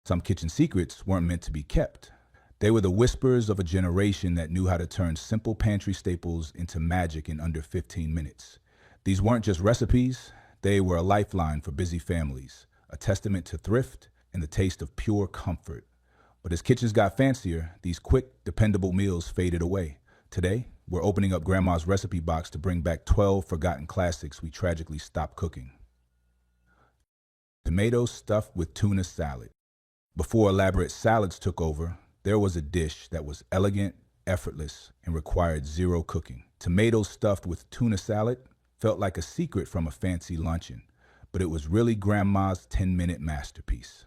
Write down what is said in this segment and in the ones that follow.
Some kitchen secrets weren't meant to be kept. They were the whispers of a generation that knew how to turn simple pantry staples into magic in under 15 minutes. These weren't just recipes, they were a lifeline for busy families, a testament to thrift and the taste of pure comfort. But as kitchens got fancier, these quick, dependable meals faded away. Today, we're opening up Grandma's recipe box to bring back 12 forgotten classics we tragically stopped cooking. Tomatoes stuffed with tuna salad. Before elaborate salads took over, there was a dish that was elegant, effortless, and required zero cooking. Tomatoes stuffed with tuna salad felt like a secret from a fancy luncheon, but it was really Grandma's 10-minute masterpiece.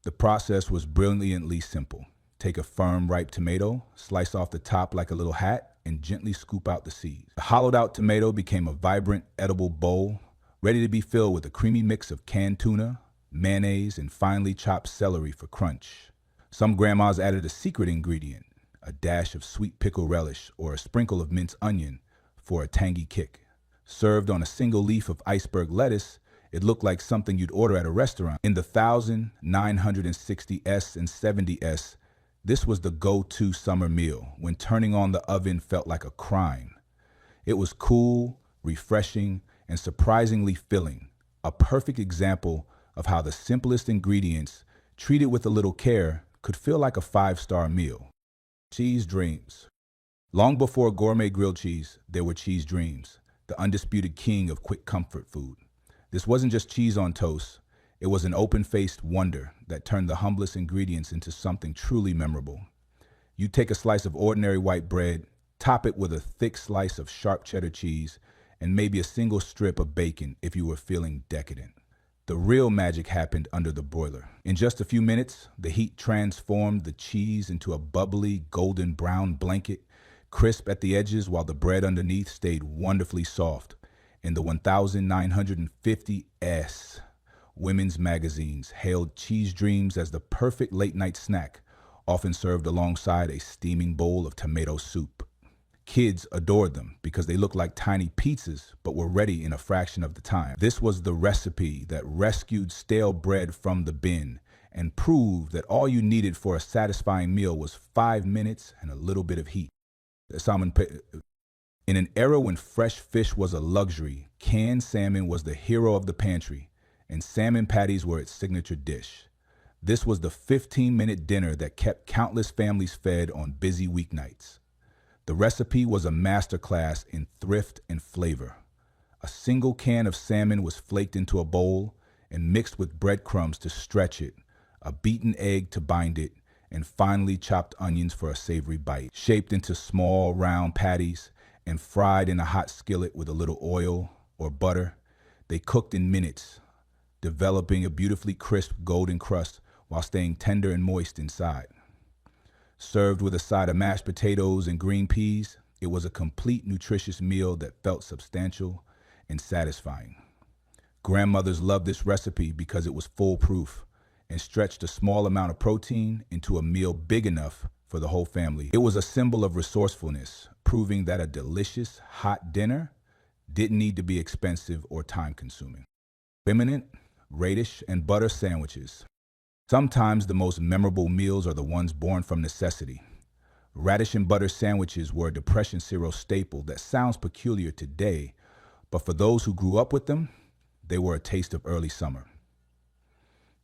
The process was brilliantly simple. Take a firm, ripe tomato, slice off the top like a little hat, and gently scoop out the seeds. The hollowed-out tomato became a vibrant, edible bowl, ready to be filled with a creamy mix of canned tuna, mayonnaise, and finely chopped celery for crunch. Some grandmas added a secret ingredient, a dash of sweet pickle relish or a sprinkle of minced onion for a tangy kick. Served on a single leaf of iceberg lettuce, it looked like something you'd order at a restaurant. In the 1960s and 70s, this was the go-to summer meal when turning on the oven felt like a crime. It was cool, refreshing, and surprisingly filling, a perfect example of how the simplest ingredients, treated with a little care, could feel like a five-star meal. Cheese dreams. Long before gourmet grilled cheese, there were cheese dreams, the undisputed king of quick comfort food. This wasn't just cheese on toast. It was an open-faced wonder that turned the humblest ingredients into something truly memorable. You take a slice of ordinary white bread, top it with a thick slice of sharp cheddar cheese, and maybe a single strip of bacon if you were feeling decadent. The real magic happened under the broiler. In just a few minutes, the heat transformed the cheese into a bubbly, golden brown blanket, crisp at the edges while the bread underneath stayed wonderfully soft. In the 1950s, women's magazines hailed cheese dreams as the perfect late-night snack, often served alongside a steaming bowl of tomato soup. Kids adored them because they looked like tiny pizzas but were ready in a fraction of the time. This was the recipe that rescued stale bread from the bin and proved that all you needed for a satisfying meal was 5 minutes and a little bit of heat. In an era when fresh fish was a luxury, canned salmon was the hero of the pantry, and salmon patties were its signature dish. This was the 15-minute dinner that kept countless families fed on busy weeknights. The recipe was a masterclass in thrift and flavor. A single can of salmon was flaked into a bowl and mixed with breadcrumbs to stretch it, a beaten egg to bind it, and finely chopped onions for a savory bite. Shaped into small, round patties and fried in a hot skillet with a little oil or butter, they cooked in minutes, developing a beautifully crisp golden crust while staying tender and moist inside. Served with a side of mashed potatoes and green peas, it was a complete nutritious meal that felt substantial and satisfying. Grandmothers loved this recipe because it was foolproof and stretched a small amount of protein into a meal big enough for the whole family. It was a symbol of resourcefulness, proving that a delicious, hot dinner didn't need to be expensive or time-consuming. Remnant, radish, and butter sandwiches. Sometimes the most memorable meals are the ones born from necessity. Radish and butter sandwiches were a Depression-era staple that sounds peculiar today, but for those who grew up with them, they were a taste of early summer.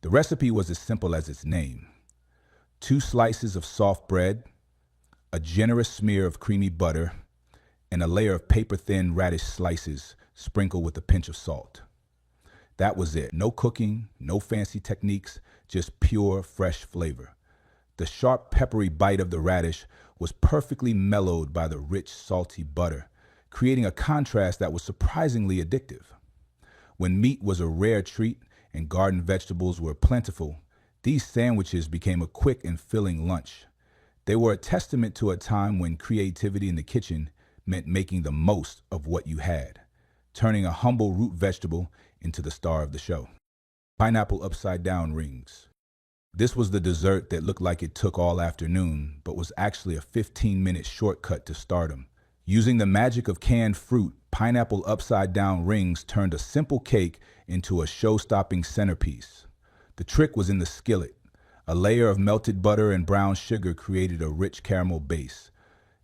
The recipe was as simple as its name. 2 slices of soft bread, a generous smear of creamy butter, and a layer of paper-thin radish slices sprinkled with a pinch of salt. That was it. No cooking, no fancy techniques, just pure, fresh flavor. The sharp, peppery bite of the radish was perfectly mellowed by the rich, salty butter, creating a contrast that was surprisingly addictive. When meat was a rare treat and garden vegetables were plentiful, these sandwiches became a quick and filling lunch. They were a testament to a time when creativity in the kitchen meant making the most of what you had, turning a humble root vegetable into the star of the show. Pineapple upside-down rings. This was the dessert that looked like it took all afternoon, but was actually a 15-minute shortcut to stardom. Using the magic of canned fruit, pineapple upside-down rings turned a simple cake into a show-stopping centerpiece. The trick was in the skillet, A layer of melted butter and brown sugar created a rich caramel base.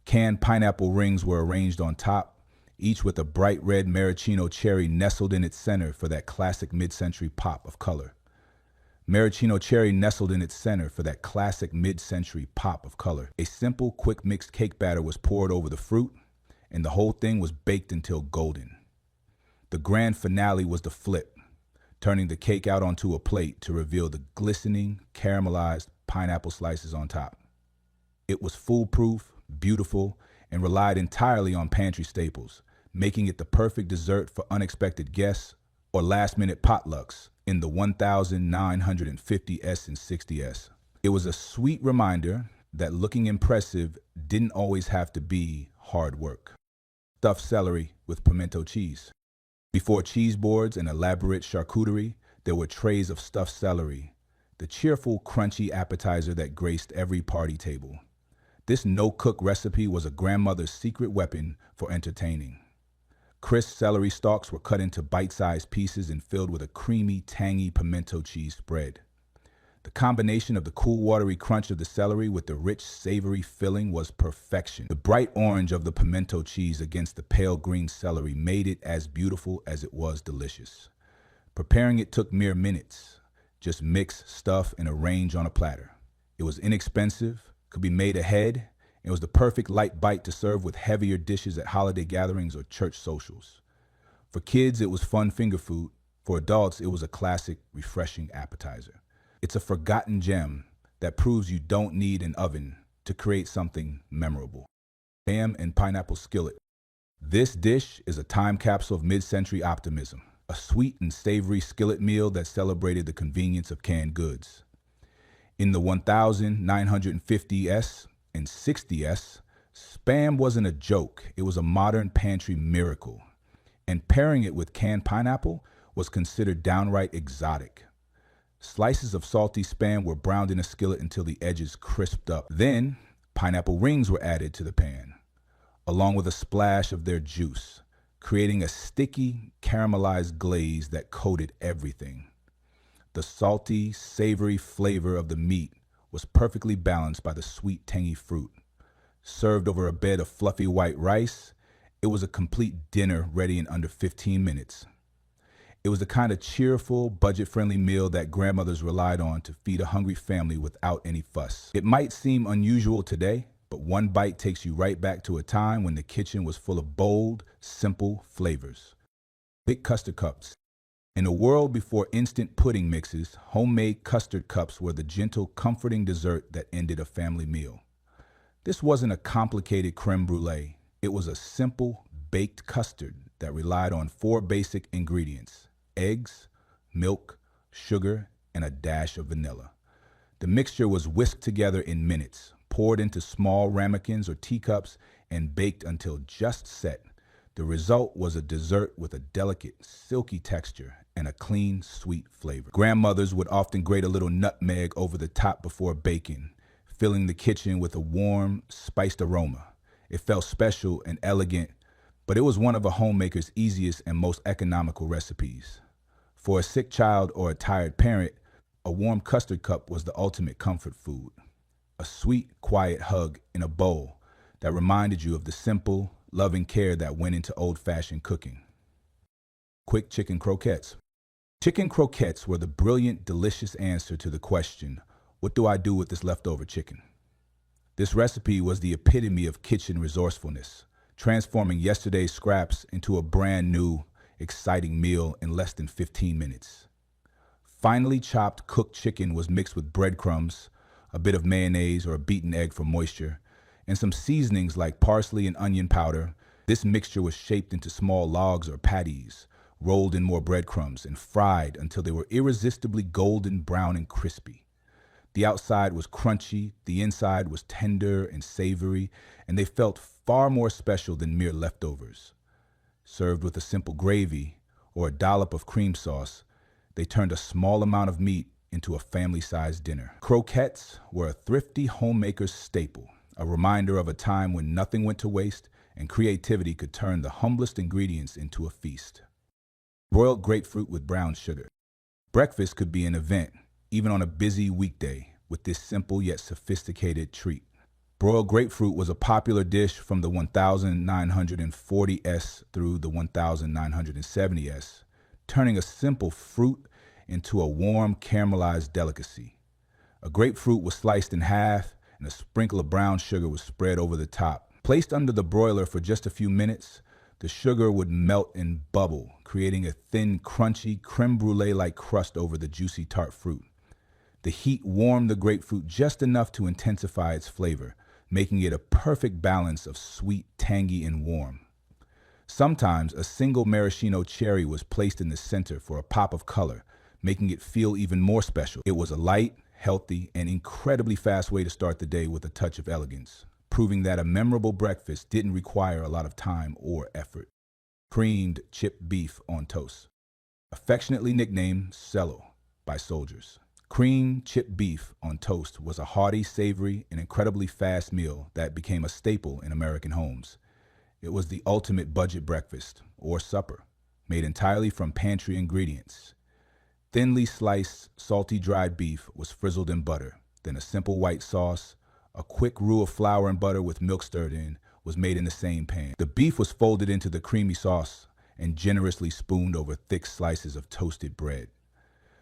Canned pineapple rings were arranged on top, each with a bright red maraschino cherry nestled in its center for that classic mid-century pop of color. Maraschino cherry nestled in its center for that classic mid-century pop of color. A simple, quick mixed cake batter was poured over the fruit, and the whole thing was baked until golden. The grand finale was the flip, turning the cake out onto a plate to reveal the glistening, caramelized pineapple slices on top. It was foolproof, beautiful, and relied entirely on pantry staples, making it the perfect dessert for unexpected guests or last-minute potlucks in the 1950s and 60s. It was a sweet reminder that looking impressive didn't always have to be hard work. Stuffed celery with pimento cheese. Before cheese boards and elaborate charcuterie, there were trays of stuffed celery, the cheerful, crunchy appetizer that graced every party table. This no-cook recipe was a grandmother's secret weapon for entertaining. Crisp celery stalks were cut into bite-sized pieces and filled with a creamy, tangy pimento cheese spread. The combination of the cool, watery crunch of the celery with the rich, savory filling was perfection. The bright orange of the pimento cheese against the pale green celery made it as beautiful as it was delicious. Preparing it took mere minutes. Just mix, stuff, and arrange on a platter. It was inexpensive, could be made ahead, it was the perfect light bite to serve with heavier dishes at holiday gatherings or church socials. For kids, it was fun finger food. For adults, it was a classic, refreshing appetizer. It's a forgotten gem that proves you don't need an oven to create something memorable. Ham and pineapple skillet. This dish is a time capsule of mid-century optimism, a sweet and savory skillet meal that celebrated the convenience of canned goods. In the 1950s and 60s, Spam wasn't a joke, it was a modern pantry miracle. And pairing it with canned pineapple was considered downright exotic. Slices of salty Spam were browned in a skillet until the edges crisped up. Then, pineapple rings were added to the pan, along with a splash of their juice, creating a sticky, caramelized glaze that coated everything. The salty, savory flavor of the meat was perfectly balanced by the sweet, tangy fruit. Served over a bed of fluffy white rice, it was a complete dinner ready in under 15 minutes. It was the kind of cheerful, budget-friendly meal that grandmothers relied on to feed a hungry family without any fuss. It might seem unusual today, but one bite takes you right back to a time when the kitchen was full of bold, simple flavors. Thick custard cups. In a world before instant pudding mixes, homemade custard cups were the gentle, comforting dessert that ended a family meal. This wasn't a complicated creme brulee. It was a simple, baked custard that relied on 4 basic ingredients: eggs, milk, sugar, and a dash of vanilla. The mixture was whisked together in minutes, poured into small ramekins or teacups, and baked until just set. The result was a dessert with a delicate, silky texture and a clean, sweet flavor. Grandmothers would often grate a little nutmeg over the top before baking, filling the kitchen with a warm, spiced aroma. It felt special and elegant, but it was one of a homemaker's easiest and most economical recipes. For a sick child or a tired parent, a warm custard cup was the ultimate comfort food. A sweet, quiet hug in a bowl that reminded you of the simple, loving care that went into old-fashioned cooking. Quick chicken croquettes. Chicken croquettes were the brilliant, delicious answer to the question, what do I do with this leftover chicken? This recipe was the epitome of kitchen resourcefulness, transforming yesterday's scraps into a brand new, exciting meal in less than 15 minutes. Finely chopped cooked chicken was mixed with breadcrumbs, a bit of mayonnaise or a beaten egg for moisture, and some seasonings like parsley and onion powder. This mixture was shaped into small logs or patties, rolled in more breadcrumbs, and fried until they were irresistibly golden brown and crispy. The outside was crunchy, the inside was tender and savory, and they felt far more special than mere leftovers. Served with a simple gravy or a dollop of cream sauce, they turned a small amount of meat into a family-sized dinner. Croquettes were a thrifty homemaker's staple, a reminder of a time when nothing went to waste and creativity could turn the humblest ingredients into a feast. Broiled grapefruit with brown sugar. Breakfast could be an event, even on a busy weekday. with this simple yet sophisticated treat. Broiled grapefruit was a popular dish from the 1940s through the 1970s, turning a simple fruit into a warm, caramelized delicacy. A grapefruit was sliced in half, and a sprinkle of brown sugar was spread over the top. Placed under the broiler for just a few minutes, the sugar would melt and bubble, creating a thin, crunchy, creme brulee-like crust over the juicy tart fruit. The heat warmed the grapefruit just enough to intensify its flavor, making it a perfect balance of sweet, tangy, and warm. Sometimes a single maraschino cherry was placed in the center for a pop of color, making it feel even more special. It was a light, healthy, and incredibly fast way to start the day with a touch of elegance, proving that a memorable breakfast didn't require a lot of time or effort. Creamed chipped beef on toast. Affectionately nicknamed Cello by soldiers. Creamed chipped beef on toast was a hearty, savory, and incredibly fast meal that became a staple in American homes. It was the ultimate budget breakfast, or supper, made entirely from pantry ingredients. Thinly sliced, salty dried beef was frizzled in butter, then a simple white sauce, a quick roux of flour and butter with milk stirred in, was made in the same pan. The beef was folded into the creamy sauce and generously spooned over thick slices of toasted bread.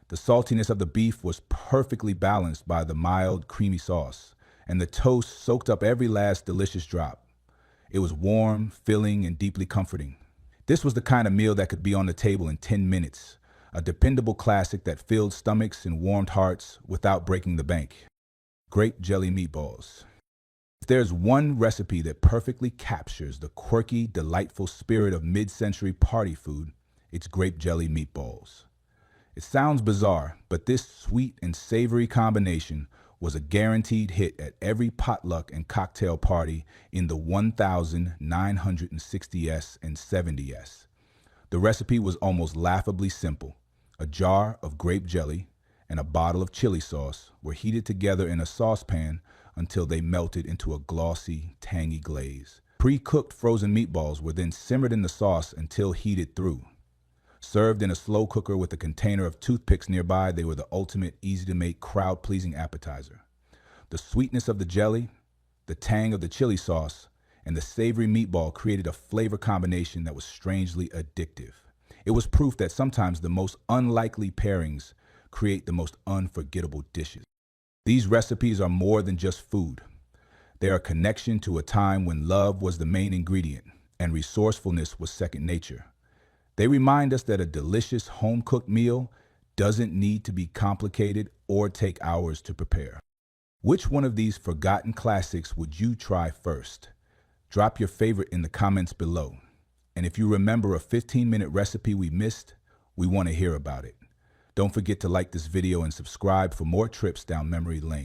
The saltiness of the beef was perfectly balanced by the mild, creamy sauce, and the toast soaked up every last delicious drop. It was warm, filling, and deeply comforting. This was the kind of meal that could be on the table in 10 minutes, a dependable classic that filled stomachs and warmed hearts without breaking the bank. Grape jelly meatballs. If there's one recipe that perfectly captures the quirky, delightful spirit of mid-century party food, it's grape jelly meatballs. It sounds bizarre, but this sweet and savory combination was a guaranteed hit at every potluck and cocktail party in the 1960s and 70s. The recipe was almost laughably simple. A jar of grape jelly and a bottle of chili sauce were heated together in a saucepan until they melted into a glossy, tangy glaze. Pre-cooked frozen meatballs were then simmered in the sauce until heated through. Served in a slow cooker with a container of toothpicks nearby, they were the ultimate easy-to-make, crowd-pleasing appetizer. The sweetness of the jelly, the tang of the chili sauce, and the savory meatball created a flavor combination that was strangely addictive. It was proof that sometimes the most unlikely pairings create the most unforgettable dishes. These recipes are more than just food. They are a connection to a time when love was the main ingredient and resourcefulness was second nature. They remind us that a delicious home-cooked meal doesn't need to be complicated or take hours to prepare. Which one of these forgotten classics would you try first? Drop your favorite in the comments below. And if you remember a 15-minute recipe we missed, we want to hear about it. Don't forget to like this video and subscribe for more trips down memory lane.